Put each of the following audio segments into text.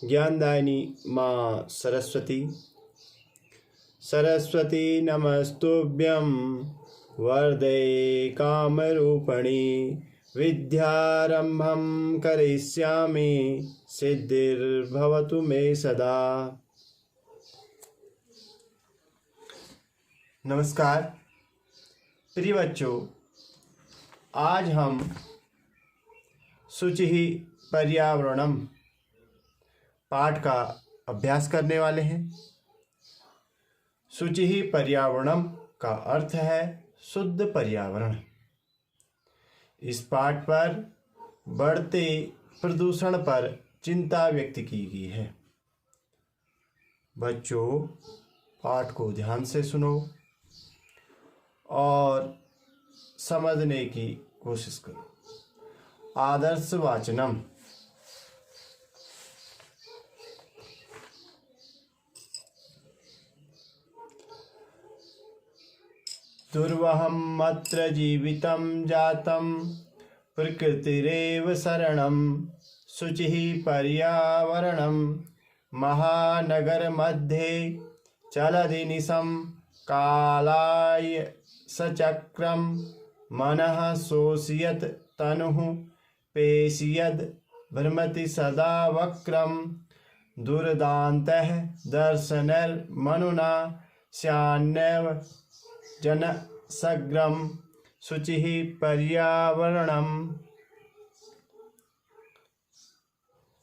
ज्ञानदायिनी माँ सरस्वती। सरस्वती नमस्तुभ्यं वरदे कामरूपिणी। विद्यारंभं करिष्यामि सिद्धिर्भवतु मे सदा। नमस्कार प्रिय बच्चों, आज हम शुचिः पर्यावरणम पाठ का अभ्यास करने वाले हैं। शुचिः पर्यावरणम का अर्थ है शुद्ध पर्यावरण। इस पाठ पर बढ़ते प्रदूषण पर चिंता व्यक्त की गई है। बच्चों, पाठ को ध्यान से सुनो और समझने की कोशिश करो। आदर्श वाचनम। दुर्वहम् अत्र जीवितं जातं प्रकृतिरेव शरणं। शुचिः पर्यावरणं महानगरमध्ये चलति निशं कालाय सचक्रं। मनः शोषयत् तनुः पेशयद् भ्रमति सदा वक्रं। दुर्दान्तः दर्शनैर्मनुना स्यान्नैव जनसग्रम। शुचिः पर्यावरणम।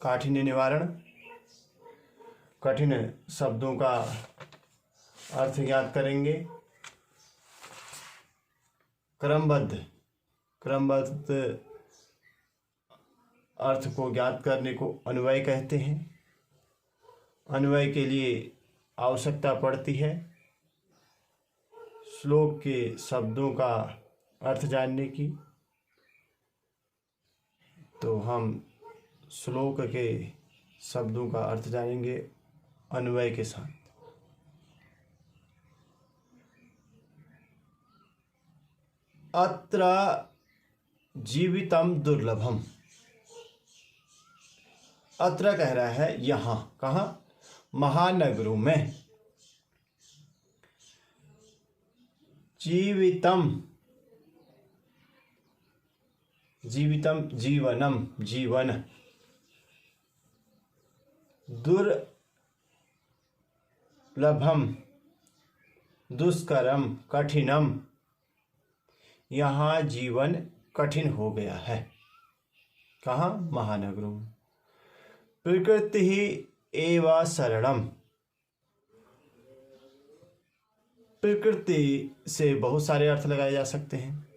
काठिन्य निवारण। कठिन शब्दों का अर्थ ज्ञात करेंगे। क्रमबद्ध अर्थ को ज्ञात करने को अन्वय कहते हैं। अन्वय के लिए आवश्यकता पड़ती है श्लोक के शब्दों का अर्थ जानने की। तो हम श्लोक के शब्दों का अर्थ जानेंगे अन्वय के साथ। अत्र जीवितम दुर्लभम। अत्र कह रहा है यहाँ, कहाँ? महानगरों में। जीवितम जीवनम जीवन। दुर्लभम दुष्करम कठिनम। यहाँ जीवन कठिन हो गया है। कहाँ? महानगरों में। प्रकृति ही एवं शरणम। प्रकृति से बहुत सारे अर्थ लगाए जा सकते हैं।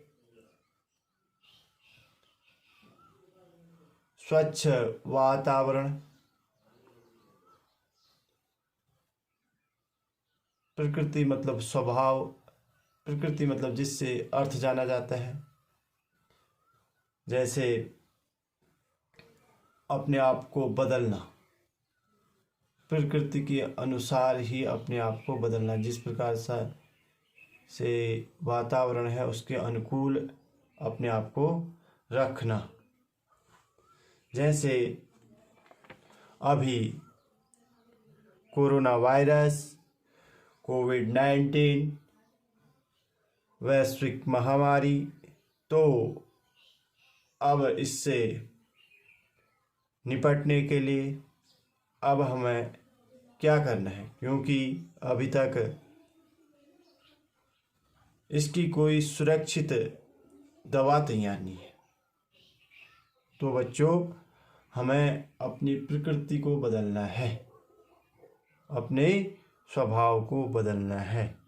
स्वच्छ वातावरण। प्रकृति मतलब स्वभाव। प्रकृति मतलब जिससे अर्थ जाना जाता है। जैसे अपने आप को बदलना, प्रकृति के अनुसार ही अपने आप को बदलना। जिस प्रकार से वातावरण है उसके अनुकूल अपने आप को रखना। जैसे अभी कोरोना वायरस, कोविड-19 वैश्विक महामारी, तो अब इससे निपटने के लिए अब हमें क्या करना है, क्योंकि अभी तक इसकी कोई सुरक्षित दवा तैयार नहीं है। तो बच्चों, हमें अपनी प्रकृति को बदलना है, अपने स्वभाव को बदलना है।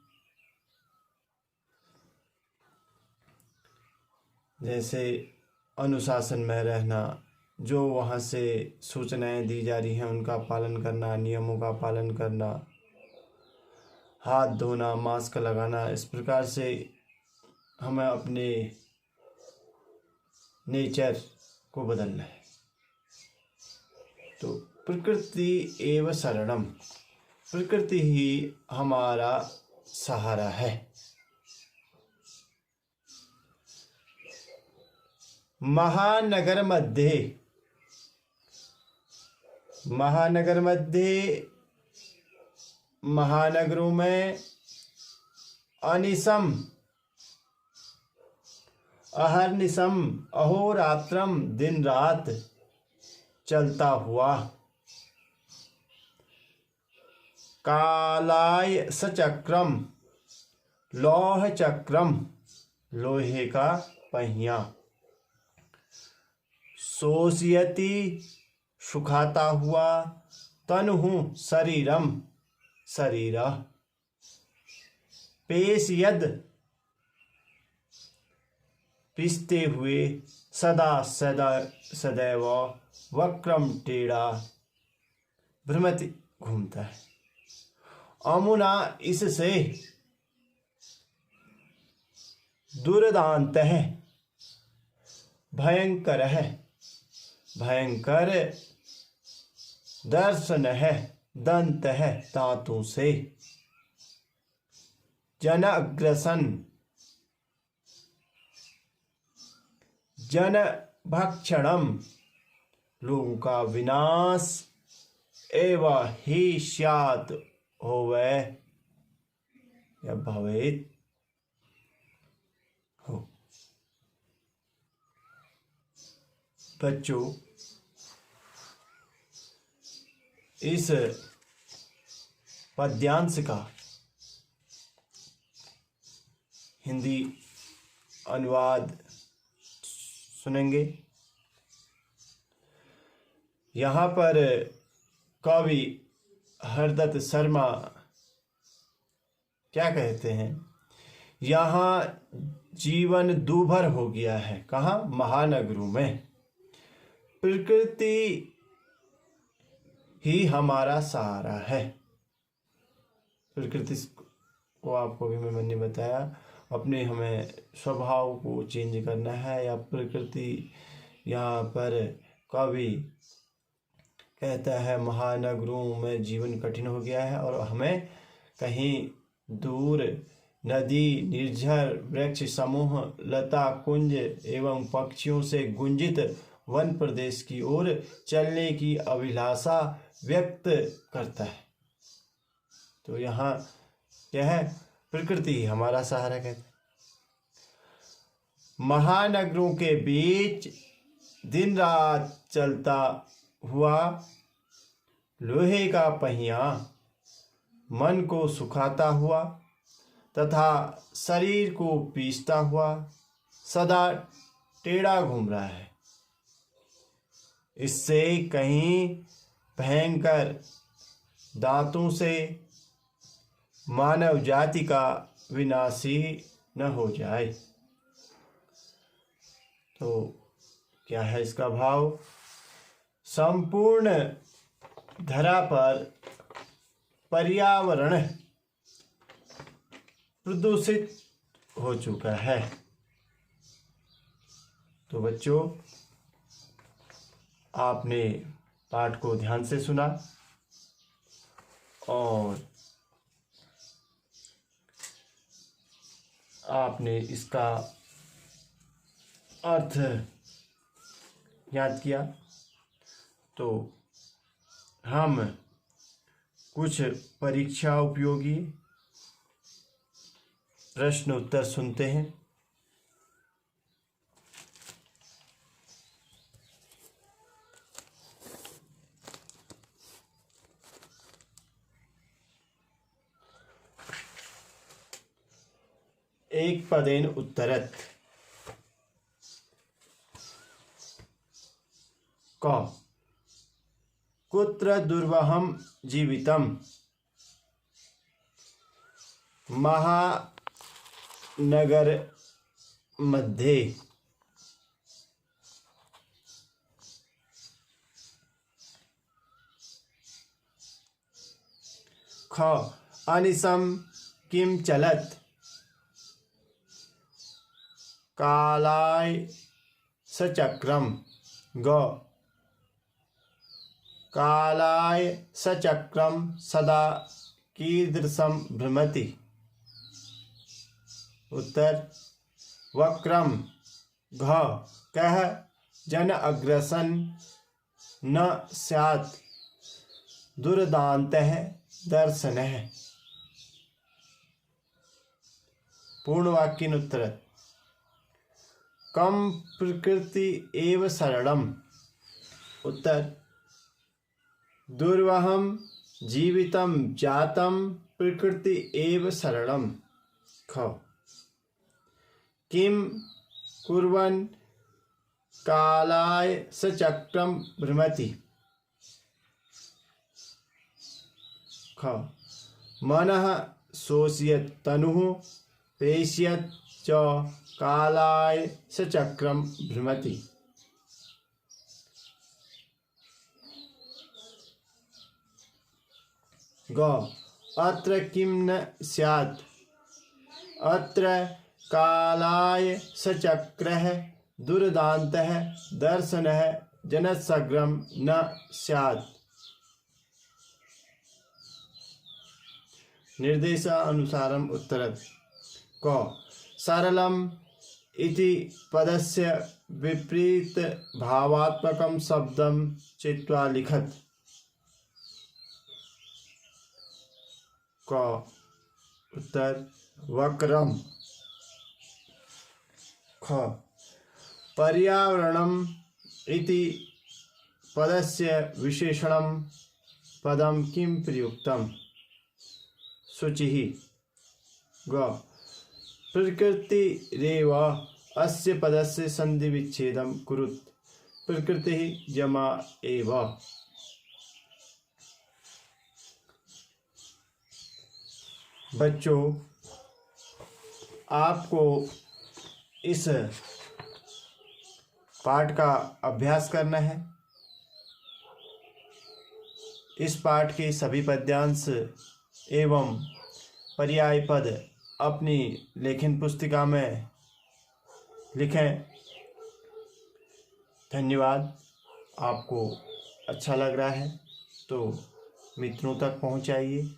जैसे अनुशासन में रहना, जो वहाँ से सूचनाएं दी जा रही हैं उनका पालन करना, नियमों का पालन करना, हाथ धोना, मास्क लगाना। इस प्रकार से हमें अपने नेचर को बदलना है। तो प्रकृति एवं शरणम। प्रकृति ही हमारा सहारा है। महानगर मध्ये महानगर मध्ये महानगरों में अनिशम अहर्निशम अहोरात्रम दिन रात चलता हुआ कालाय सचक्रम लौह चक्रम लोहे का पहिया शोषयति सुखाता हुआ तनुहु शरीरम शरीर पेशयद पिसते हुए सदा सदा सदैव वक्रम टेढ़ा भ्रमति घूमता है। अमुना इससे दुर्दांत है भयंकर है भयंकर दर्शन है दंत है दांतों से जन अग्रसन जन भक्षणम लोगों का विनाश एवं ही स्यात् होवे या भवेत् हो। बच्चों, इस पद्यांश का हिंदी अनुवाद सुनेंगे। यहाँ पर कवि हरदत्त शर्मा क्या कहते हैं, यहाँ जीवन दूभर हो गया है। कहाँ? महानगरों में। प्रकृति ही हमारा सहारा है। प्रकृति को आपको भी मैंने बताया, अपने हमें स्वभाव को चेंज करना है। या प्रकृति यहाँ पर कवि कहता है महानगरों में जीवन कठिन हो गया है और हमें कहीं दूर नदी, निर्झर वृक्ष समूह, लता कुंज एवं पक्षियों से गुंजित वन प्रदेश की ओर चलने की अभिलाषा व्यक्त करता है। तो यहाँ क्या है? प्रकृति हमारा सहारा कहते हैं। महानगरों के बीच दिन रात चलता हुआ लोहे का पहिया मन को सुखाता हुआ तथा शरीर को पीसता हुआ सदा टेढ़ा घूम रहा है। इससे कहीं भयंकर दांतों से मानव जाति का विनाश ही न हो जाए। तो क्या है इसका भाव? संपूर्ण धरा पर पर्यावरण प्रदूषित हो चुका है। तो बच्चों, आपने पाठ को ध्यान से सुना और आपने इसका अर्थ याद किया। तो हम कुछ परीक्षा उपयोगी प्रश्न उत्तर सुनते हैं। एक पदेन उत्तरत् क कुत्र दुर्वहं जीवितम् महानगर मध्ये ख अनिशं किं चलत् कालाय सचक्रम ग कालाय सचक्रम सदा कीदृशं भ्रमति। उत्तर वक्रम घ कह जन अग्रसन न स्यात् दुर्दान्तः दर्शनः। पूर्ण वाक्यानुत्तर। कम प्रकृति एव शरणम। उत्तर, दुर्वहम जीवितम जातम प्रकृति एव शरणम। ख, किम कुर्वन् कालाय सचक्रम भ्रमति। ख, मनः शोषयत् तनुः पेशयत् च कालाय सचक्रम भ्रमति। ग, अत्र किं न स्यात्। अत्र कालाय सचक्रः दुर्दान्तः दर्शनः जनसग्रम न स्यात्। निर्देशानुसारम् उत्तरम्। क, सरलम् इति पदस्य विपरीत भावात्मकं शब्दं चित्वा लिखत्। क, उत्तर, वक्रम। ख, पर्यावरणम् इति पदस्य विशेषणं पदं किं प्रयुक्तम्। शुचिः। ग, प्रकृतिरेव अस्य पदस्य संधि विच्छेदं कुरुत्। प्रकृतिः जमा एव। बच्चों, आपको इस पाठ का अभ्यास करना है। इस पाठ के सभी पद्यांश एवं पर्याय पद अपनी लेखन पुस्तिका में लिखें। धन्यवाद। आपको अच्छा लग रहा है तो मित्रों तक पहुंचाइए।